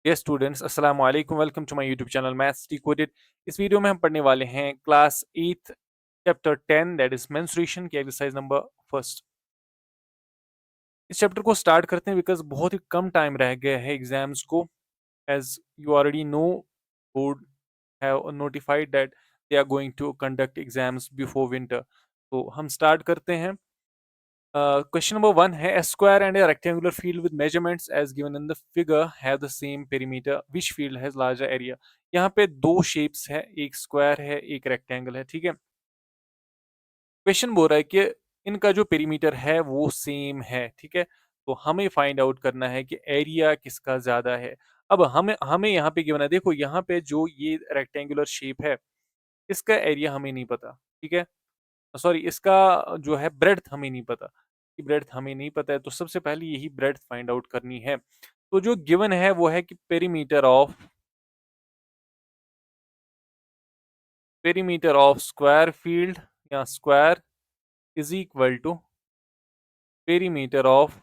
Yes students, अस्सलाम वालेकुम। Welcome to my YouTube channel maths decoded. इस वीडियो में हम पढ़ने वाले हैं class 8 chapter 10 that is mensuration की एक्सरसाइज नंबर फर्स्ट। इस चैप्टर को स्टार्ट करते हैं बिकॉज बहुत ही कम टाइम रह गया है एग्जाम्स को। As you already know, board have notified that they are going to conduct exams before winter. तो हम स्टार्ट करते हैं। Question number one है a square and a rectangular field with measurements as given in the figure have the same perimeter. Which field has larger area? यहाँ पे दो shapes है, एक square है एक rectangle है, ठीक है। क्वेश्चन बोल रहा है कि इनका जो पेरीमीटर है वो सेम है, ठीक है। तो हमें फाइंड आउट करना है कि एरिया किसका ज्यादा है। अब हमें हमें यहाँ पे गिवन है, देखो यहाँ पे जो ये रेक्टेंगुलर शेप है इसका एरिया हमें नहीं पता, ठीक है। सॉरी, इसका जो है ब्रेड्थ हमें नहीं पता, कि ब्रेड्थ हमें नहीं पता है, तो सबसे पहले यही ब्रेड्थ फाइंड आउट करनी है। तो जो गिवन है वो है कि पेरीमीटर ऑफ स्क्वायर फील्ड या square is equal to perimeter of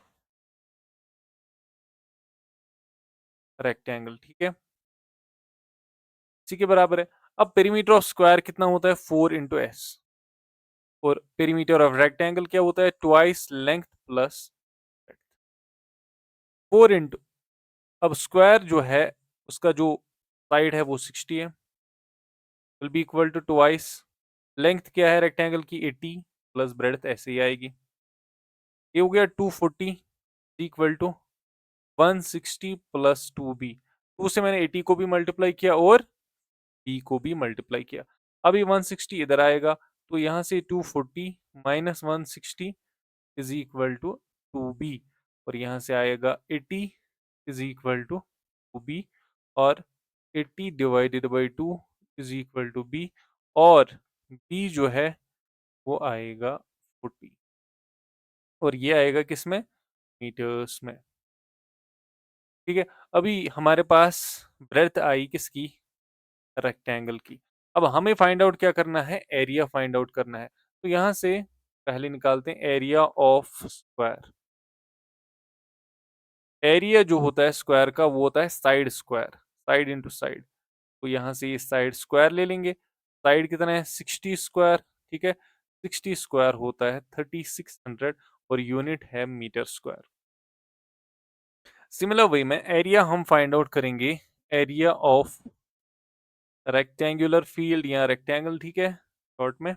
rectangle, ठीक है। इसी के बराबर है। अब पेरीमीटर ऑफ स्क्वायर कितना होता है, 4 × S। और पेरीमीटर ऑफ रेक्टेंगल क्या होता है, ट्वाइस लेंथ प्लस 4 × अब स्क्वायर जो है उसका जो साइड है वो 60 है, will be equal to twice length क्या है रेक्टेंगल की, 80 प्लस ब्रेड्थ ऐसे ही आएगी। ये हो गया 240 इक्वल टू 160 प्लस 2b। 2 से मैंने 80 को भी मल्टीप्लाई किया और b को भी मल्टीप्लाई किया। अभी 160 इधर आएगा, तो यहाँ से 240 minus 160 is equal to 2b। और यहाँ से आएगा 80 इज इक्वल टू 2b। और 80 divided by 2 is equal to b। और b जो है वो आएगा 40। और ये आएगा किसमें, मीटर्स में, ठीक है। अभी हमारे पास ब्रेड्थ आई किसकी, रेक्टेंगल की। अब हमें फाइंड आउट क्या करना है, एरिया फाइंड आउट करना है। तो यहाँ से पहले निकालते हैं एरिया ऑफ स्क्वायर। एरिया जो होता है स्क्वायर का वो होता है side square, side into side. तो यहाँ से ये साइड स्क्वायर ले लेंगे। साइड कितना है, 60 स्क्वायर, ठीक है। 60 स्क्वायर होता है 3600 और यूनिट है मीटर स्क्वायर। सिमिलर वे में एरिया हम फाइंड आउट करेंगे, एरिया ऑफ रेक्टेंगुलर फील्ड या रेक्टेंगल, ठीक है, शॉर्ट में,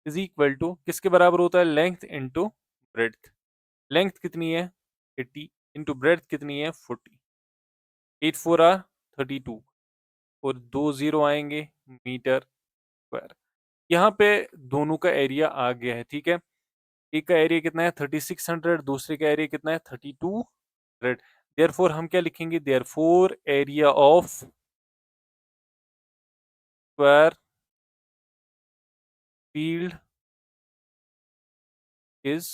इज इक्वल टू किसके बराबर होता है, लेंथ इंटू ब्रेड्थ। लेंथ कितनी है 80 इंटू ब्रेड्थ कितनी है 40। 8 4 आर 32 और 2 जीरो आएंगे, मीटर स्क्वायर। यहाँ पे दोनों का एरिया आ गया है, ठीक है। एक का एरिया कितना है 3600, दूसरे का एरिया कितना है 3200। देयरफॉर हम क्या लिखेंगे, therefore area of square field is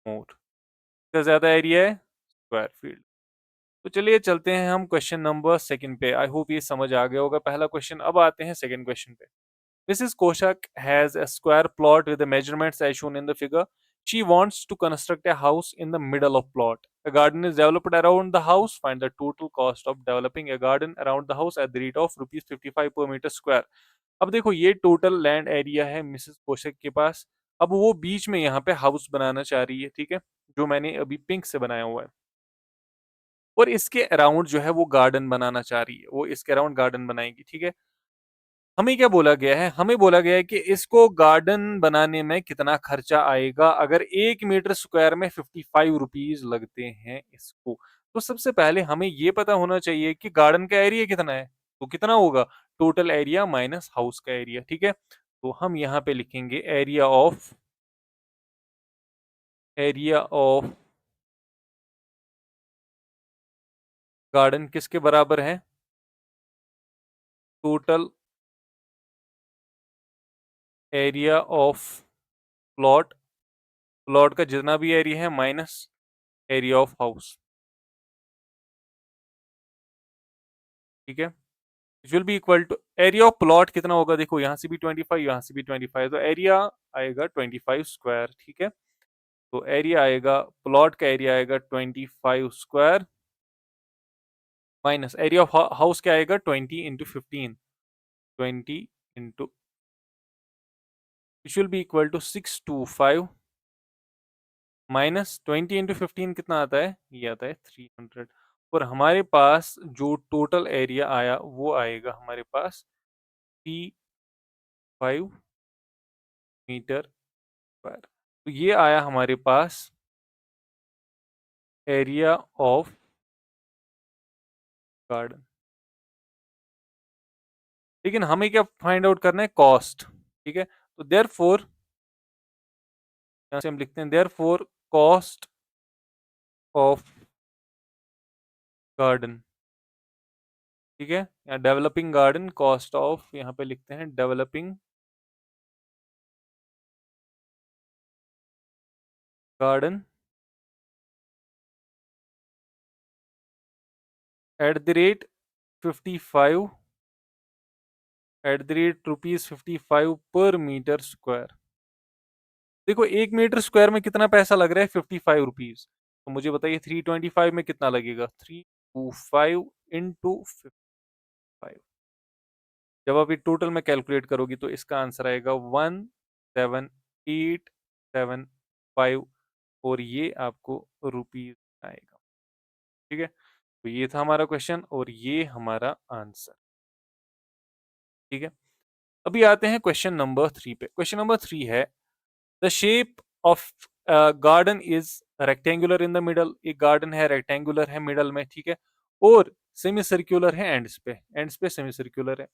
more. इसका ज्यादा एरिया है स्क्वायर फील्ड। तो चलिए चलते हैं हम क्वेश्चन नंबर सेकंड पे। आई होप ये समझ आ गया होगा पहला क्वेश्चन। अब आते हैं सेकंड क्वेश्चन पे। Mrs. Koshak has a square plot with the measurements as shown in the figure. She wants to construct a house in the middle of plot. A garden is developed around the house. Find the total cost of developing a garden around the house at the rate of rupees 55 per meter square. अब देखो ये total land area है Mrs कोशक के पास। अब वो बीच में यहाँ पे हाउस बनाना चाह रही है, ठीक है, जो मैंने अभी पिंक से बनाया हुआ है। और इसके अराउंड जो है वो गार्डन बनाना चाह रही है, वो इसके अराउंड गार्डन बनाएगी, ठीक है। हमें क्या बोला गया है, हमें बोला गया है कि इसको गार्डन बनाने में कितना खर्चा आएगा अगर 1 मीटर स्क्वायर में 55 रुपीज लगते हैं इसको। तो सबसे पहले हमें ये पता होना चाहिए कि गार्डन का एरिया कितना है। तो कितना होगा, टोटल एरिया माइनस हाउस का एरिया, ठीक है। तो हम यहाँ पे लिखेंगे एरिया ऑफ गार्डन किसके बराबर है, total area of plot, plot का जितना भी एरिया है माइनस एरिया ऑफ हाउस, ठीक है। Will be equal to area of plot कितना होगा, देखो यहाँ से भी 25 यहाँ से भी 25, तो एरिया आएगा 25 स्क्वायर, ठीक है। तो एरिया आएगा, प्लॉट का एरिया आएगा 25 square minus area of house क्या आएगा 20 × 15, 20 × which will be equal to 625 minus 20 × 15 कितना आता है, ये आता है 300। और हमारे पास जो टोटल एरिया आया वो आएगा हमारे पास 35 मीटर स्क्वायर। तो ये आया हमारे पास एरिया ऑफ गार्डन। लेकिन हमें क्या फाइंड आउट करना है, कॉस्ट। ठीक है, तो देयर फोर यहां से हम लिखते हैं therefore cost of garden. ठीक है, या डेवलपिंग गार्डन, कॉस्ट ऑफ, यहाँ पे लिखते हैं developing garden at the rate 55 at the rate ₹55 पर मीटर स्क्वायर। देखो 1 मीटर स्क्वायर में कितना पैसा लग रहा है, 55 रुपीज। तो मुझे बताइए 325 में कितना लगेगा, 325 इंटू 55। जब आप ये टोटल में कैलकुलेट करोगी तो इसका आंसर आएगा 17875, और ये आपको रुपीज आएगा। ठीक है, तो ये था हमारा क्वेश्चन और ये हमारा आंसर। ठीक है, अभी आते हैं क्वेश्चन नंबर 3 पे। क्वेश्चन नंबर 3 है the shape of garden is rectangular in the middle. एक गार्डन है, रेक्टेंगुलर है मिडल में, ठीक है, और सेमी सर्कुलर है एंड्स पे सेमी सर्कुलर है।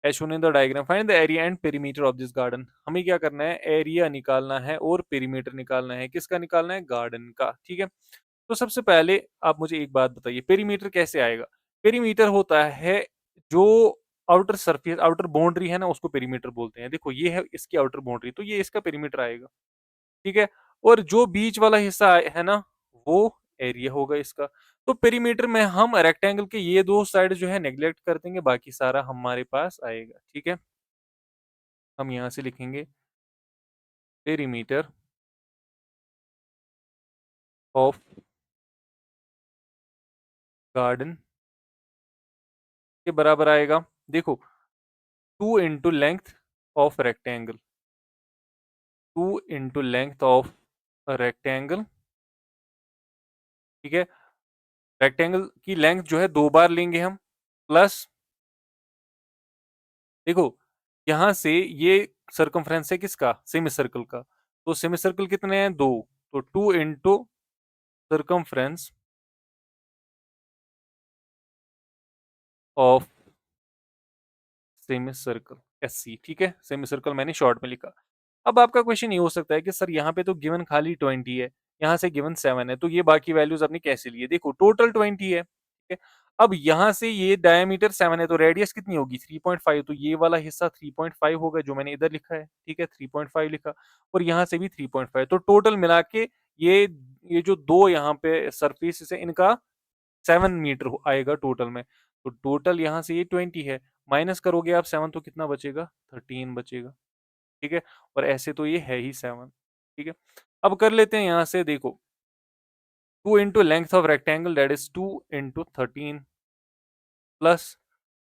As shown in the diagram find the area and perimeter of this garden. हमें क्या करना है, एरिया निकालना है और पेरीमीटर निकालना है। किसका निकालना है, गार्डन का। ठीक है, तो सबसे पहले आप मुझे एक बात बताइए, पेरीमीटर कैसे आएगा। पेरीमीटर होता है जो आउटर सरफेस, आउटर बाउंड्री है ना, उसको पेरीमीटर बोलते हैं। देखो ये है इसकी आउटर बाउंड्री, तो ये इसका पेरीमीटर आएगा। ठीक है, और जो बीच वाला हिस्सा है ना, वो एरिया होगा इसका। तो पेरीमीटर में हम रेक्टेंगल के ये दो साइड जो है नेग्लेक्ट कर देंगे, बाकी सारा हमारे पास आएगा। ठीक है, हम यहाँ से लिखेंगे पेरीमीटर ऑफ गार्डन के बराबर आएगा, देखो 2 × length of rectangle, 2 × length of rectangle. ठीक है, रेक्टेंगल की लेंथ जो है 2 बार लेंगे हम, प्लस देखो यहां से ये सर्कमफ्रेंस है किसका, सेमी सर्कल का। तो सेमी सर्कल कितने हैं, 2। तो 2 × circumference of semi circle, SC। ठीक है, सेमी सर्कल मैंने शॉर्ट में लिखा। अब आपका क्वेश्चन ये हो सकता है कि सर यहाँ पे तो गिवन खाली 20 है, यहाँ से गिवन 7 है, तो ये बाकी वैल्यूज आपने कैसे लिए। देखो टोटल 20 है, ठीक है। अब यहाँ से ये डायमीटर 7 है, तो रेडियस कितनी होगी 3.5, तो ये वाला हिस्सा 3.5 होगा जो मैंने इधर लिखा है। ठीक है, 3.5 लिखा, और यहाँ से भी 3.5, तो टोटल मिला के ये जो दो यहाँ पे सरफेस है इनका 7 मीटर आएगा टोटल में। तो टोटल यहाँ से ये 20 है, माइनस करोगे आप 7 तो कितना बचेगा, 13 बचेगा। ठीक है, और ऐसे तो ये है ही 7। ठीक है, अब कर लेते हैं यहाँ से, देखो 2 × length of rectangle that is 2 × 13 plus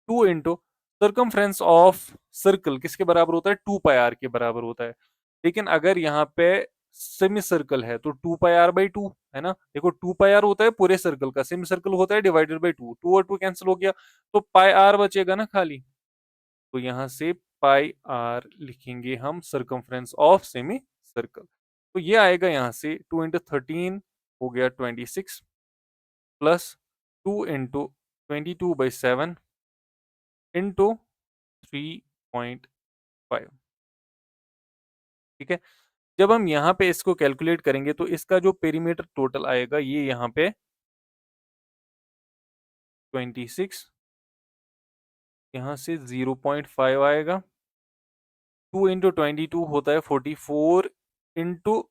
2 × circumference of circle किसके बराबर होता है, 2πr के बराबर होता है। लेकिन अगर यहाँ पे सेमी सर्कल है तो 2πr/2 है ना। देखो 2πr होता है पूरे सर्कल का, सेमी सर्कल होता है डिवाइडेड बाई 2, 2 और 2 कैंसिल हो गया, तो πr बचेगा ना खाली। तो यहाँ से πr लिखेंगे हम सर्कमफ्रेंस ऑफ सेमी सर्कल। तो ये आएगा यहाँ से 2 × 13 हो गया 26, प्लस 2 × 22/7 इंटू 3.5। ठीक है, जब हम यहाँ पे इसको कैलकुलेट करेंगे तो इसका जो पेरीमीटर टोटल आएगा ये यहाँ पे 26, यहाँ से 0.5 आएगा, 2 × 22 होता है 44 इंटू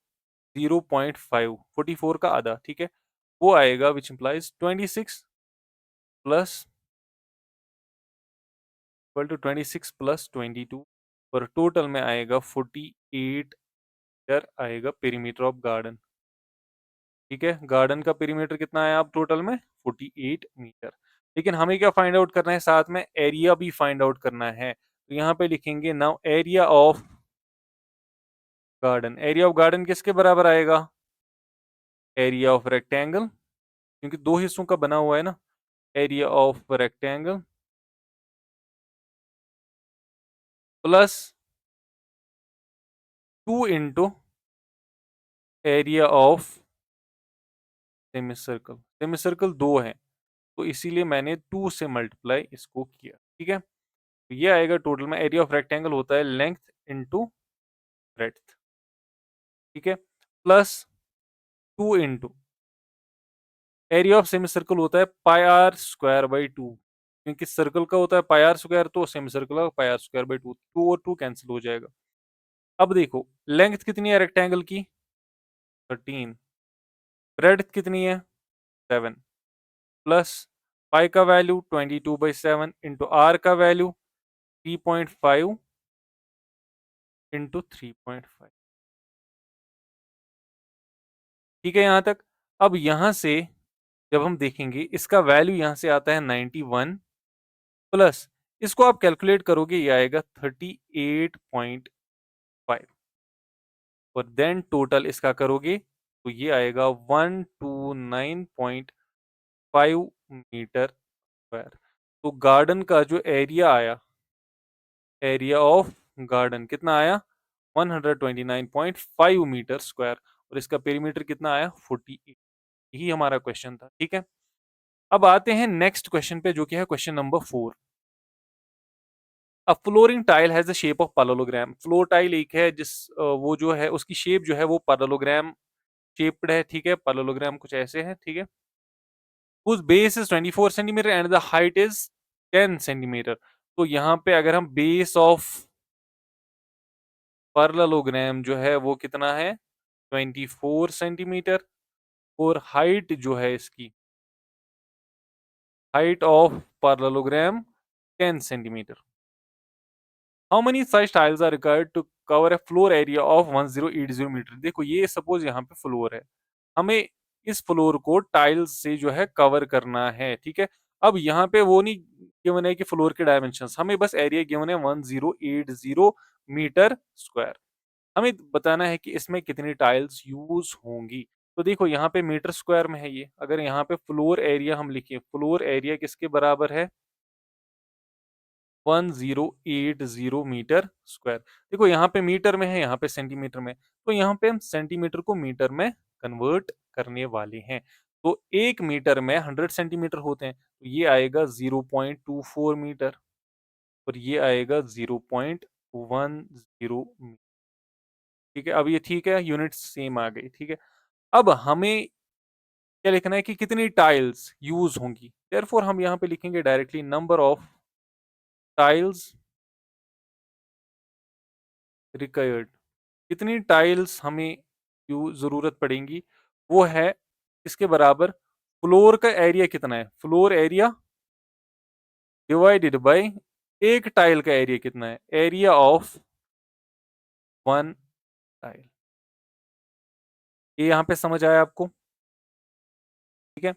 0.5, 44 का आधा। ठीक है, वो आएगा which implies 26 plus equal to 26 plus 22, और टोटल में आएगा 48 मीटर आएगा पेरीमीटर ऑफ गार्डन। ठीक है, गार्डन का पेरीमीटर कितना आया आप टोटल में 48 मीटर। लेकिन हमें क्या फाइंड आउट करना है, साथ में एरिया भी फाइंड आउट करना है। तो यहाँ पे लिखेंगे now area of garden. Area of garden किसके बराबर आएगा? एरिया ऑफ रेक्टेंगल, क्योंकि दो हिस्सों का बना हुआ है ना। Area of rectangle plus 2 into area of semi circle. Semi circle दो है, तो इसीलिए मैंने 2 से मल्टीप्लाई इसको किया। ठीक है, तो ये आएगा टोटल में। एरिया ऑफ रेक्टेंगल होता है लेंथ इंटू ब्रेड्थ। ठीक है, plus 2 into area of semi circle होता है पाई आर स्क्वायर बाई 2, क्योंकि सर्कल का होता है पाई आर स्क्वायर, तो सेमी सर्कल का पाई आर स्क्वायर बाई 2। 2 और 2 कैंसिल हो जाएगा। अब देखो लेंथ कितनी है रेक्टेंगल की? 13। ब्रेड्थ कितनी है? 7। प्लस पाई का वैल्यू 22/7 इंटू आर का वैल्यू 3.5 इंटू 3.5। ठीक है यहाँ तक। अब यहाँ से जब हम देखेंगे इसका वैल्यू यहाँ से आता है 91, प्लस इसको आप कैलकुलेट करोगे ये आएगा 38.5, और देन टोटल इसका करोगे तो ये आएगा 129.5 मीटर स्क्वायर। तो गार्डन का जो एरिया आया, एरिया ऑफ गार्डन कितना आया? 129.5 मीटर स्क्वायर, और इसका पेरीमीटर कितना आया? 48। यही हमारा क्वेश्चन था। ठीक है, अब आते हैं नेक्स्ट क्वेश्चन पे, जो कि है question number 4। A flooring tile has the shape of parallelogram. Floor tile एक है जिस वो जो है उसकी शेप जो है वो पैरेललोग्राम शेप्ड है। ठीक है, पैरेललोग्राम कुछ ऐसे है। ठीक है, whose base is 24 centimetre and the height is 10 centimetre. तो यहाँ पे अगर हम बेस ऑफ पैरेललोग्राम जो है वो कितना है? 24 सेंटीमीटर, और हाइट जो है इसकी, height of parallelogram 10 centimetre. How many size tiles are required to cover a floor area of 1080 metre. देखो ये सपोज यहाँ पे फ्लोर है, हमें इस फ्लोर को टाइल्स से जो है कवर करना है। ठीक है, अब यहाँ पे वो नहीं गिवन है कि फ्लोर के डायमेंशंस, हमें बस एरिया गिवन है 1080 मीटर स्क्वायर। हमें बताना है कि इसमें कितनी टाइल्स यूज होंगी। तो देखो यहाँ पे मीटर स्क्वायर में है ये, अगर यहाँ पे फ्लोर एरिया हम लिखें, फ्लोर एरिया किसके बराबर है? 1080 मीटर स्क्वायर। देखो यहाँ पे मीटर में है, यहाँ पे सेंटीमीटर में, तो यहाँ पे हम सेंटीमीटर को मीटर में कन्वर्ट करने वाले हैं। तो 1 मीटर में 100 सेंटीमीटर होते हैं, तो ये आएगा 0.24 मीटर, और ये आएगा 0.10 मीटर। ठीक है, अब ये ठीक है, यूनिट सेम आ गई। ठीक है, अब हमें क्या लिखना है कि कितनी टाइल्स यूज होंगी। देयरफॉर हम यहाँ पे लिखेंगे directly number of tiles required. कितनी टाइल्स हमें ज़रूरत पड़ेंगी, वो है इसके बराबर फ्लोर का एरिया कितना है, फ्लोर एरिया डिवाइडेड बाय एक टाइल का एरिया कितना है, एरिया ऑफ वन टाइल। ये यहाँ पे समझ आया आपको? ठीक है,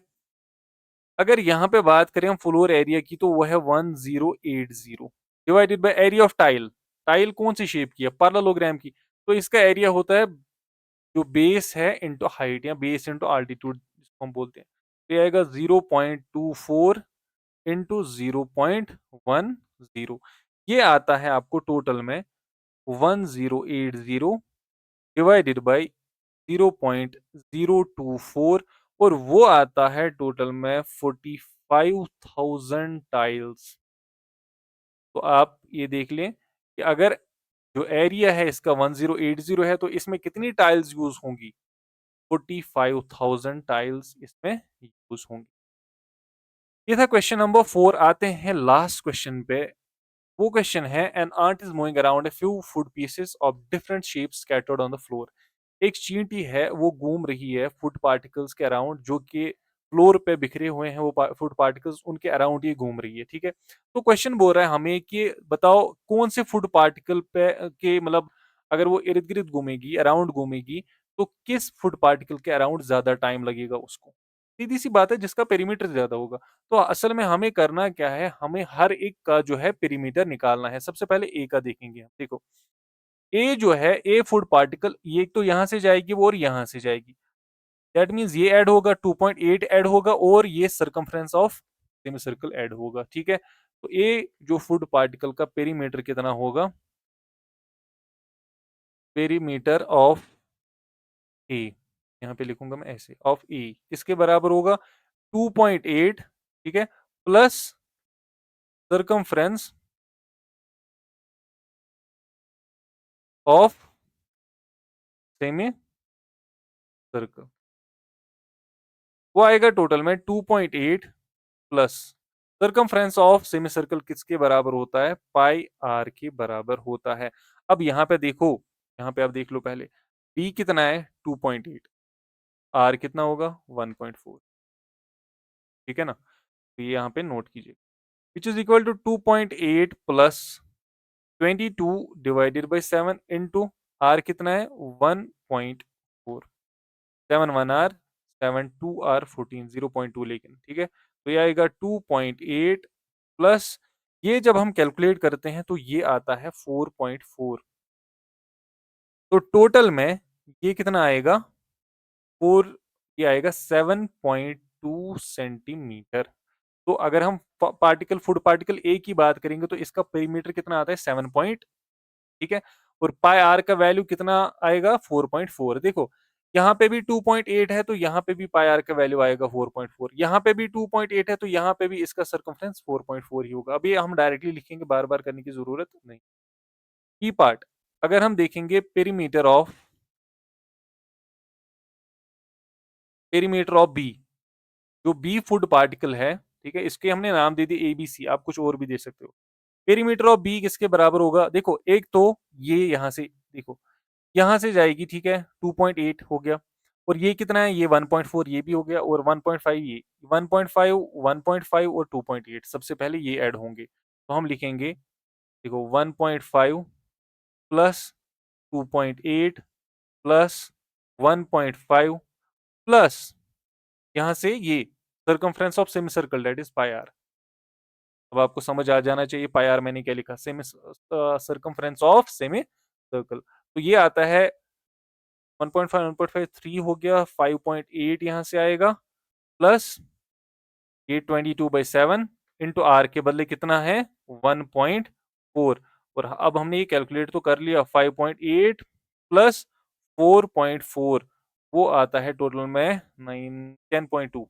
अगर यहाँ पे बात करें हम फ्लोर एरिया की, तो वो है 1080 divided by area of tile. Tile कौन सी शेप की है? पैरेललोग्राम की। तो इसका एरिया होता है जो बेस है इंटू हाइट, या बेस इंटू आल्टीट्यूड जिसको हम बोलते हैं। तो ये आएगा 0.24 इंटू 0.10। ये आता है आपको टोटल में 1080 डिवाइडेड बाई 0.024, और वो आता है टोटल में 45,000 टाइल्स। तो आप ये देख लें कि अगर जो एरिया है इसका 1080 है, तो इसमें कितनी टाइल्स यूज होंगी? 45,000 टाइल्स इसमें यूज होंगी। ये था क्वेश्चन नंबर 4। आते हैं लास्ट क्वेश्चन पे। वो क्वेश्चन है, an ant is moving around a few food pieces of different shapes scattered on the floor. एक चींटी है वो घूम रही है फूड पार्टिकल्स के अराउंड, जो कि फ्लोर पे बिखरे हुए हैं, वो फूड पार्टिकल्स उनके अराउंड ये घूम रही है। ठीक है, तो क्वेश्चन बोल रहा है हमें कि बताओ कौन से फूड पार्टिकल पे के मतलब अगर वो इर्द गिर्द घूमेगी, अराउंड घूमेगी, तो किस फूड पार्टिकल के अराउंड ज्यादा टाइम लगेगा उसको। सीधी सी बात है, जिसका पेरीमीटर ज्यादा होगा। तो असल में हमें करना क्या है, हमें हर एक का जो है पेरीमीटर निकालना है। सबसे पहले ए का देखेंगे हम। देखो, ए जो है, ए फूड पार्टिकल, ये तो यहाँ से जाएगी वो और यहाँ से जाएगी। दैट मीन्स ये ऐड होगा, 2.8 ऐड होगा, और ये circumference of semi circle add होगा। ठीक है, तो ए जो फूड पार्टिकल का पेरीमीटर कितना होगा, पेरीमीटर ऑफ ए, यहाँ पे लिखूंगा मैं ऐसे, ऑफ ए किसके बराबर होगा, 2.8, ठीक है, plus circumference of semi circle. वो आएगा टोटल में 2.8 plus circumference of semi circle किसके बराबर होता है, पाई आर के बराबर होता है। अब यहाँ पे देखो, यहाँ पे आप देख लो पहले, बी कितना है 2.8, आर कितना होगा 1.4। ठीक है ना, तो ये यहाँ पे नोट कीजिए, which is equal to 2.8 plus 22 divided by 7 into r कितना है 1.4, 7 1 आर 7 2 आर 14, 0.2 लेकिन, ठीक है। तो ये आएगा 2.8 प्लस, ये जब हम कैलकुलेट करते हैं तो ये आता है 4.4। तो टोटल में ये कितना आएगा, 4, ये आएगा 7.2 सेंटीमीटर। तो अगर हम पार्टिकल फूड पार्टिकल ए की बात करेंगे तो इसका पेरीमीटर कितना आता है 7 पॉइंट, ठीक है। और पाई आर का वैल्यू कितना आएगा 4.4। देखो, यहाँ पे भी 2.8 है तो यहाँ पे भी पाई आर का वैल्यू आएगा 4.4, यहाँ पे भी 2.8 है तो यहाँ पे भी इसका सर्कमफ्रेंस 4.4 ही होगा। अभी हम डायरेक्टली लिखेंगे, बार बार करने की जरूरत नहीं। की पार्ट, अगर हम देखेंगे पेरीमीटर ऑफ बी, जो बी फूड पार्टिकल है, ठीक है, इसके हमने नाम दे दिए एबीसी, आप कुछ और भी दे सकते हो। पेरीमीटर ऑफ बी किसके बराबर होगा, देखो एक तो ये यहाँ से, देखो यहाँ से जाएगी, ठीक है, 2.8 हो गया, और ये कितना है, ये 1.4, ये भी हो गया, और 1.5, ये 1.5, 1.5 और 2.8, सबसे पहले ये ऐड होंगे। तो हम लिखेंगे, देखो 1.5 प्लस 2.8 प्लस 1.5 प्लस यहाँ से ये circumference of semi circle that is pi r. अब आपको समझ आ जाना चाहिए पाई आर मैंने क्या लिखा, semi circumference of semi circle. तो ये आता है 1.5, 1.5 3 हो गया, 5.8 यहाँ से आएगा, प्लस ये 22/7 इंटू आर के बदले कितना है 1.4। और अब हमने ये कैलकुलेट तो कर लिया, 5.8 प्लस 4.4, वो आता है टोटल में 10.2,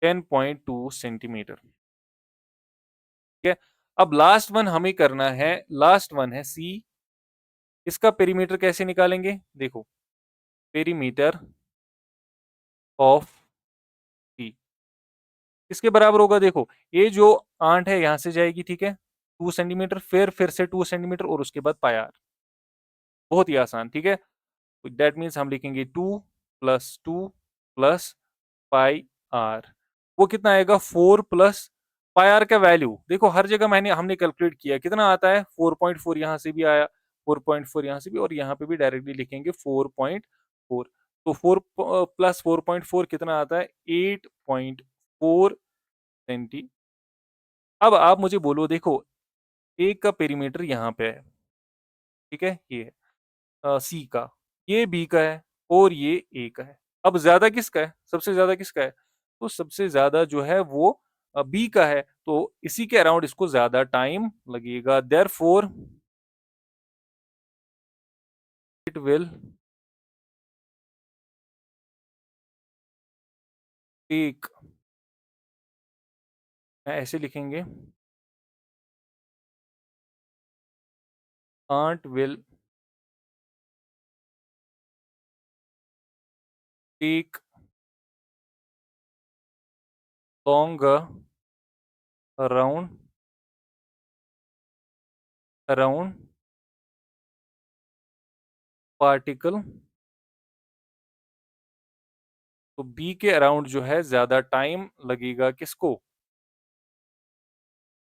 10.2 सेंटीमीटर। ठीक है, अब लास्ट वन हमें करना है, लास्ट वन है सी। इसका पेरीमीटर कैसे निकालेंगे, देखो पेरीमीटर ऑफ सी किसके बराबर होगा, देखो ये जो आंट है यहाँ से जाएगी, ठीक है, 2 सेंटीमीटर, फिर से 2 सेंटीमीटर, और उसके बाद पाई आर। बहुत ही आसान, ठीक है। दैट मीन्स हम लिखेंगे 2 + 2 प्लस पाई आर, वो कितना आएगा 4 प्लस पाई आर का वैल्यू, देखो हर जगह मैंने हमने कैलकुलेट किया कितना आता है 4.4, यहाँ से भी आया 4.4, यहाँ से भी, और यहाँ पे भी डायरेक्टली लिखेंगे 4.4। तो 4 प्लस 4.4 कितना आता है 8.4 सेंटी। अब आप मुझे बोलो, देखो ए का पेरीमीटर यहाँ पे है, ठीक है, ये है सी का, ये बी का है, और ये ए का है। अब ज्यादा किसका है, सबसे ज्यादा किसका है, तो सबसे ज्यादा जो है वो बी का है, तो इसी के अराउंड इसको ज्यादा टाइम लगेगा, देयरफॉर इट विल टेक, ऐसे लिखेंगे, ant will take longer around around particle. तो बी के अराउंड जो है ज्यादा टाइम लगेगा किसको,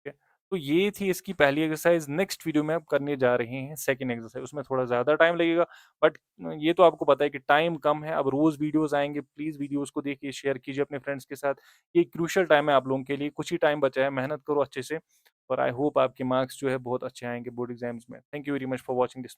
ठीक है? तो ये थी इसकी पहली एक्सरसाइज। नेक्स्ट वीडियो में अब करने जा रहे हैं सेकंड एक्सरसाइज, उसमें थोड़ा ज़्यादा टाइम लगेगा, बट ये तो आपको पता है कि टाइम कम है। अब रोज़ वीडियोस आएंगे, प्लीज़ वीडियोस को देखिए, शेयर कीजिए अपने फ्रेंड्स के साथ। ये क्रूशियल टाइम है आप लोगों के लिए, कुछ ही टाइम बचा है, मेहनत करो अच्छे से और आई होप आपके मार्क्स जो है बहुत अच्छे आएंगे बोर्ड एग्जाम्स में। Thank you very much for watching this.